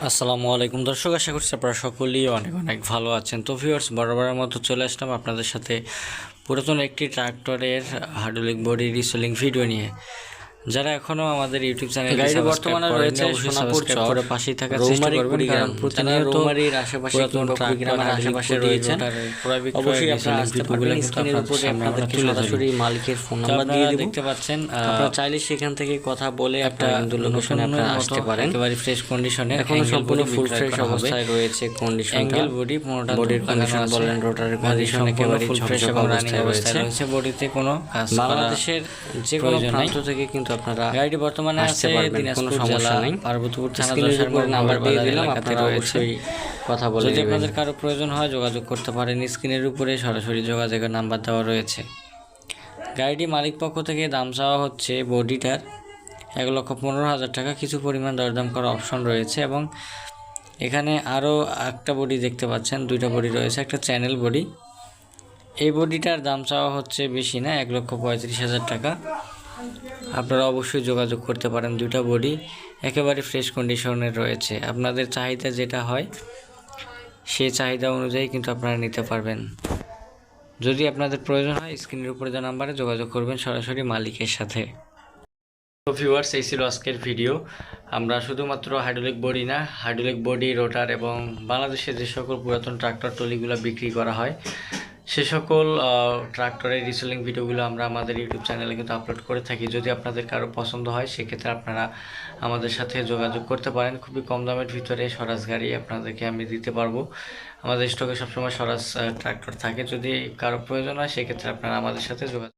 আসসালামু আলাইকুম দর্শক, আশা করছি আপনারা সকলেই অনেক অনেক ভালো আছেন। তো ভিউয়ার্স, বরাবরের মতো চলে আসলাম আপনাদের সাথে পুরাতন একটি ট্রাক্টরের হাইড্রোলিক বডি রিসেলিং ভিডিও নিয়ে। যারা এখনো আমাদের ইউটিউব চ্যানেলটি বর্তমানে রয়েছে সোনাপুর চর পাশেই থাকার চেষ্টা করবেন, কারণ প্রতিনিয়ত রৌমারীর আশেপাশে কিংবা কুড়িগ্রামের আশেপাশে রয়েছেন। অবশ্যই আপনারা আসতে পারবেন। স্ক্রিনের উপরে আপনাদেরকে সরাসরি মালিকের ফোন নাম্বার দিয়ে দিব, দেখতে পাচ্ছেন। আপনারা চাইলে সেখান থেকে কথা বলে আপনারা কিন্তু লোকেশনে আপনারা আসতে পারেন। একেবারে ফ্রেশ কন্ডিশনে, এখনো সম্পূর্ণ ফুল ফ্রেশ অবস্থায় রয়েছে কন্ডিশন। অ্যাঙ্গেল বডি, পুরোটা বডির কন্ডিশন বলেন, রোটারের কন্ডিশন একেবারে ফুল ফ্রেশ এবং রানিং অবস্থায় রয়েছে। বডিতে কোনো বাংলাদেশের যে কোনো প্রান্ত থেকে কিন্তু আপনারা গাড়িটি বর্তমানে আছে দিনাজপুর জেলা পার্বতীপুর থানা 10 নাম্বার দিয়ে দিলাম। আপনারা অবশ্যই কথা বলে যদি আপনাদের কারো প্রয়োজন হয় যোগাযোগ করতে পারেন। স্ক্রিনের উপরে সরাসরি যোগাযোগের নাম্বার দেওয়া রয়েছে। গাড়িটি মালিক পক্ষ থেকে দাম চাওয়া হচ্ছে বডিটার 1,15,000 টাকা। কিছু পরিমাণ দরদাম করার অপশন রয়েছে এবং এখানে আরও একটা বডি দেখতে পাচ্ছেন, দুইটা বডি রয়েছে, একটা চ্যানেল বডি। এই বডিটার দাম চাওয়া হচ্ছে বেশি না, 1,35,000 টাকা। আপনারা অবশ্যই যোগাযোগ করতে পারেন। দুইটা বডি একেবারে ফ্রেশ কন্ডিশনের রয়েছে। আপনাদের চাহিদা যেটা হয় সেই চাহিদা অনুযায়ী কিন্তু আপনারা নিতে পারবেন। যদি আপনাদের প্রয়োজন হয় স্ক্রিনের উপরে যে নাম্বারে যোগাযোগ করবেন সরাসরি মালিকের সাথে। তো ভিউয়ার্স, এই ছিল আজকের ভিডিও। আমরা শুধুমাত্র হাইড্রোলিক বডি না, হাইড্রোলিক বডি, রোটার এবং বাংলাদেশে যে সকল পুরাতন ট্রাক্টর ট্রলিগুলো বিক্রি করা হয় সে সকল ট্রাক্টরের রিসেলিং ভিডিওগুলো আমরা আমাদের ইউটিউব চ্যানেলে কিন্তু আপলোড করে থাকি। যদি আপনাদের কারো পছন্দ হয় সেক্ষেত্রে আপনারা আমাদের সাথে যোগাযোগ করতে পারেন। খুবই কম দামের ভিতরে স্বরাজ গাড়ি আপনাদেরকে আমি দিতে পারবো। আমাদের স্টকে সবসময় স্বরাজ ট্রাক্টর থাকে। যদি কারো প্রয়োজন হয় সেক্ষেত্রে আপনারা আমাদের সাথে যোগাযোগ